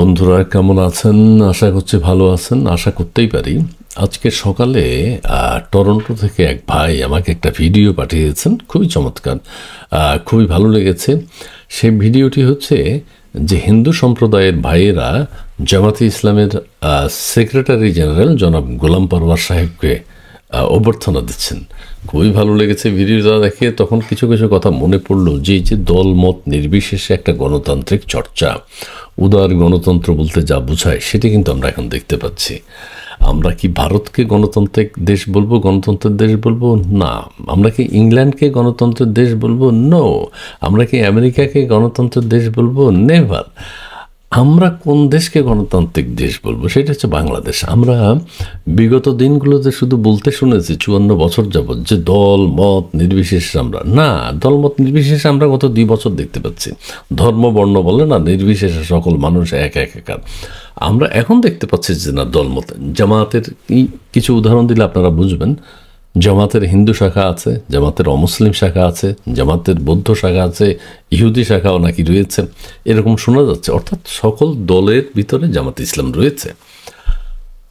বন্ধুরা কেমন আছেন? আশা করছি ভালো আছেন। আশা করতেই পারি। আজকে সকালে টরন্টো থেকে এক ভাই আমাকে একটা ভিডিও পাঠিয়েছেন, খুবই চমৎকার, খুবই ভালো লেগেছে। সেই ভিডিওটি হচ্ছে যে হিন্দু সম্প্রদায়ের ভাইয়েরা জামাতে ইসলামের সেক্রেটারি জেনারেল জনাব গোলাম পরওয়ার সাহেবকে অভ্যর্থনা দিচ্ছেন। খুবই ভালো লেগেছে ভিডিওটা দেখে। তখন কিছু কিছু কথা মনে পড়লো যে এই যে দলমত নির্বিশেষে একটা গণতান্ত্রিক চর্চা, উদার গণতন্ত্র বলতে যা বোঝায় সেটি কিন্তু আমরা এখন দেখতে পাচ্ছি। আমরা কি ভারতকে গণতান্ত্রিক দেশ বলবো, গণতন্ত্রের দেশ বলবো? না। আমরা কি ইংল্যান্ডকে গণতন্ত্রের দেশ বলবো? নো। আমরা কি আমেরিকাকে গণতন্ত্রের দেশ বলবো? নেভার। আমরা কোন দেশকে গণতান্ত্রিক দেশ বলবো? সেটা হচ্ছে বাংলাদেশ। আমরা বিগত দিনগুলোতে শুধু বলতে শুনেছি 54 বছর যাবৎ যে দল মত নির্বিশেষে আমরা, না, দল মত নির্বিশেষে আমরা গত 2 বছর দেখতে পাচ্ছি ধর্ম বর্ণ বলে না, নির্বিশেষে সকল মানুষ এক একাকার। আমরা এখন দেখতে পাচ্ছি যে না, দলমত। জামাতের কিছু উদাহরণ দিলে আপনারা বুঝবেন। জামাতের হিন্দু শাখা আছে, জামাতের অমুসলিম শাখা আছে, জামাতের বৌদ্ধ শাখা আছে, ইহুদি শাখাও নাকি রয়েছে, এরকম শোনা যাচ্ছে। অর্থাৎ সকল দলের ভিতরে জামাত ইসলাম রয়েছে।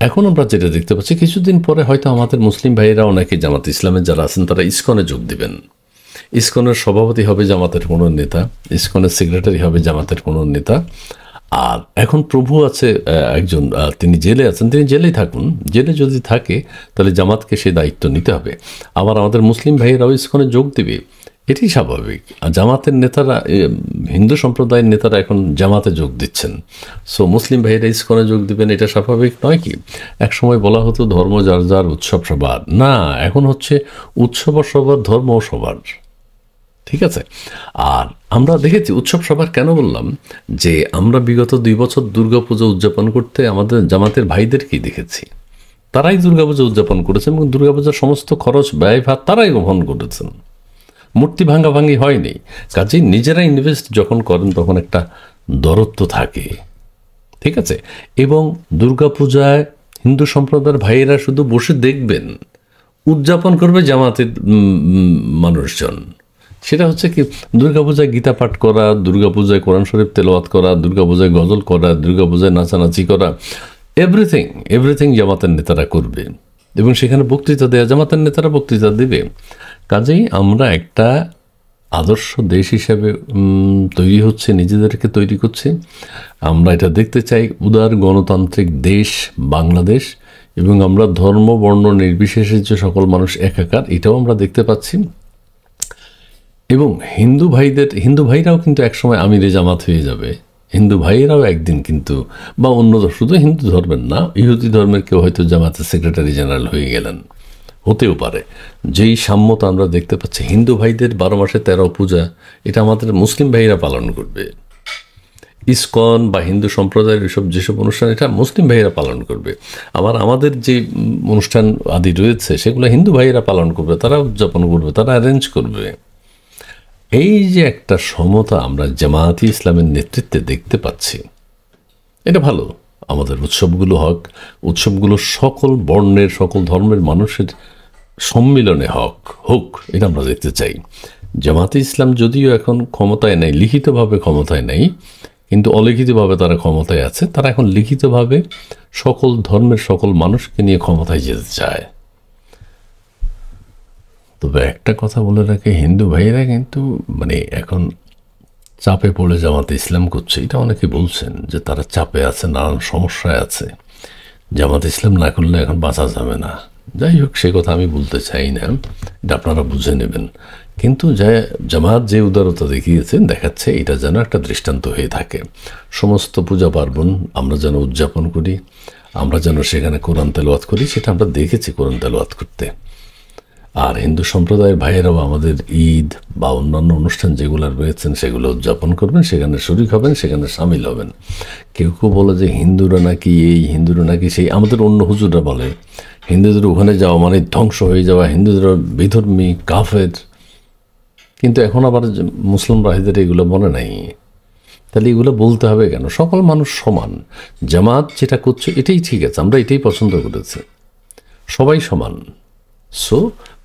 এখন আমরা যেটা দেখতে পাচ্ছি, কিছুদিন পরে হয়তো আমাদের মুসলিম ভাইয়েরা অনেকে জামাত ইসলামের যারা আছেন তারা ইসকনে যোগ দিবেন। ইসকনের সভাপতি হবে জামাতের কোনো নেতা, ইসকনের সেক্রেটারি হবে জামাতের কোনো নেতা। আর এখন প্রভু আছে একজন, তিনি জেলে আছেন, তিনি জেলেই থাকুন। জেলে যদি থাকে তাহলে জামাতকে সেই দায়িত্ব নিতে হবে। আবার আমাদের মুসলিম ভাইয়েরাও ইসকনে যোগ দেবে, এটি স্বাভাবিক। আর জামাতের নেতারা, হিন্দু সম্প্রদায়ের নেতারা এখন জামাতে যোগ দিচ্ছেন। সো মুসলিম ভাইয়েরা ইসকনে যোগ দিবেন, এটা স্বাভাবিক নয় কি? এক সময় বলা হতো ধর্ম যার যার, উৎসব সবার। না, এখন হচ্ছে উৎসব সবার, ধর্ম সবার। ঠিক আছে। আর আমরা দেখেছি উৎসব সবার কেন বললাম, যে আমরা বিগত 2 বছর দুর্গাপুজো উদযাপন করতে আমাদের জামাতের ভাইদেরকেই দেখেছি। তারাই দুর্গাপুজো উদযাপন করেছেন এবং দুর্গাপূজার সমস্ত খরচ ব্যয় ভার তারাই বহন করেছেন। মূর্তি ভাঙাভাঙি হয়নি। কাজেই নিজেরা ইনভেস্ট যখন করেন তখন একটা দরত্ব থাকে। ঠিক আছে। এবং দুর্গাপূজায় হিন্দু সম্প্রদায়ের ভাইয়েরা শুধু বসে দেখবেন, উদযাপন করবে জামাতের মানুষজন। সেটা হচ্ছে কি, দুর্গাপূজায় গীতা পাঠ করা, দুর্গাপূজায় কোরআন শরীফ তেলাওয়াত করা, দুর্গাপূজায় গজল করা, দুর্গাপূজায় নাচানাচি করা, এভরিথিং জামাতের নেতারা করবে। এবং সেখানে বক্তৃতা দেয়া, জামাতের নেতারা বক্তৃতা দেবে। কাজেই আমরা একটা আদর্শ দেশ হিসাবে তৈরি হচ্ছে, নিজেদেরকে তৈরি করছি। আমরা এটা দেখতে চাই উদার গণতান্ত্রিক দেশ বাংলাদেশ, এবং আমরা ধর্ম বর্ণ নির্বিশেষে যে সকল মানুষ একাকার, এটাও আমরা দেখতে পাচ্ছি। এবং হিন্দু ভাইরাও কিন্তু একসময় আমিরে জামাত হয়ে যাবে। হিন্দু ভাইয়েরাও একদিন কিন্তু, বা অন্য শুধু হিন্দু ধর্মের না, ইহুদি ধর্মের কেউ হয়তো জামাতের সেক্রেটারি জেনারেল হয়ে গেলেন, হতেও পারে। যেই সাম্যতা আমরা দেখতে পাচ্ছি, হিন্দু ভাইদের 12 মাসে 13 পূজা, এটা আমাদের মুসলিম ভাইয়েরা পালন করবে। ইসকন বা হিন্দু সম্প্রদায়ের যেসব অনুষ্ঠান, এটা মুসলিম ভাইয়েরা পালন করবে। আবার আমাদের যে অনুষ্ঠান আদি রয়েছে সেগুলো হিন্দু ভাইয়েরা পালন করবে, তারা উদযাপন করবে, তারা অ্যারেঞ্জ করবে। এই যে একটা সমতা আমরা জামায়াতে ইসলামের নেতৃত্বে দেখতে পাচ্ছি, এটা ভালো। আমাদের উৎসবগুলো উৎসবগুলো সকল বর্ণের, সকল ধর্মের মানুষের সম্মিলনে হোক, এটা আমরা দেখতে চাই। জামায়াতে ইসলাম যদিও এখন ক্ষমতায় নেই, লিখিতভাবে ক্ষমতায় নেই, কিন্তু অলিখিতভাবে তারা ক্ষমতায় আছে। তারা এখন লিখিতভাবে সকল ধর্মের সকল মানুষকে নিয়ে ক্ষমতায় যেতে চায়। তবে একটা কথা বলে রাখে, হিন্দু ভাইয়েরা কিন্তু এখন চাপে পড়ে জামাতে ইসলাম করছে। এটা অনেকে বলছেন যে তারা চাপে আছে, নানান সমস্যায় আছে, জামাতে ইসলাম না করলে এখন বাঁচা যাবে না। যাই হোক, সে কথা আমি বলতে চাই না, এটা আপনারা বুঝে নেবেন। কিন্তু জামাত যে উদারতা দেখাচ্ছে, এটা যেন একটা দৃষ্টান্ত হয়ে থাকে। সমস্ত পূজা পার্বণ আমরা যেন উদযাপন করি, আমরা যেন সেখানে কোরআন তেলাওয়াত করি, সেটা আমরা দেখেছি কোরআন তেলাওয়াত করতে। আর হিন্দু সম্প্রদায়ের ভাইয়েরাও আমাদের ঈদ বা অন্যান্য অনুষ্ঠান যেগুলো রয়েছেন সেগুলো উদযাপন করবেন, সেখানে শরীক হবেন, সেখানে সামিল হবেন। কেউ বলে যে হিন্দুরা নাকি এই, হিন্দুরা নাকি সেই। আমাদের অন্য হুজুররা বলে হিন্দুদের ওখানে যাওয়া মানে ধ্বংস হয়ে যাওয়া, হিন্দুদের বিধর্মী, কাফের। কিন্তু এখন আবার মুসলিম ভাইদের এগুলো মনে নাই। তাহলে এগুলো বলতে হবে কেন? সকল মানুষ সমান। জামাত যেটা করছে এটাই ঠিক আছে, আমরা এটাই পছন্দ করেছি, সবাই সমান। সো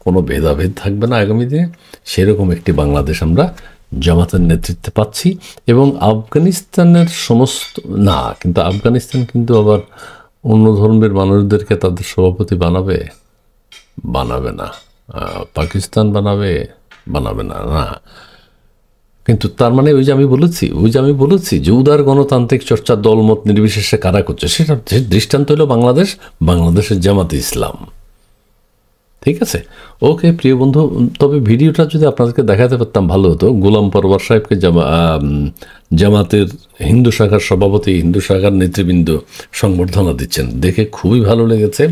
কোনো ভেদাভেদ থাকবে না আগামী দিনে। সেরকম একটি বাংলাদেশ আমরা জামাতের নেতৃত্বে পাচ্ছি, এবং আফগানিস্তানের সমস্ত না, কিন্তু আফগানিস্তান কিন্তু আবার অন্য ধর্মের মানুষদেরকে তাদের সভাপতি বানাবে বানাবে না, পাকিস্তান বানাবে না না। কিন্তু তার মানে ওই যে আমি বলেছি যে উদার গণতান্ত্রিক চর্চা দলমত নির্বিশেষে কারা করছে, সেটা দৃষ্টান্ত হলো বাংলাদেশের জামাতে ইসলাম। ঠিক আছে, ওকে প্রিয় বন্ধু, তবে ভিডিওটা যদি আপনাদেরকে দেখাতে পারতাম ভালো হতো। গোলাম পরওয়ার সাহেবকে জামাতের হিন্দু শাখার সভাপতি, হিন্দু শাখার নেতৃবৃন্দ সংবর্ধনা দিচ্ছেন, দেখে খুবই ভালো লেগেছে।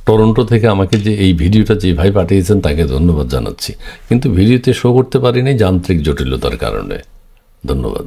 টরন্টো থেকে আমাকে যে এই ভিডিওটা যে ভাই পাঠিয়েছেন তাকে ধন্যবাদ জানাচ্ছি, কিন্তু ভিডিওতে শো করতে পারিনি যান্ত্রিক জটিলতার কারণে। ধন্যবাদ।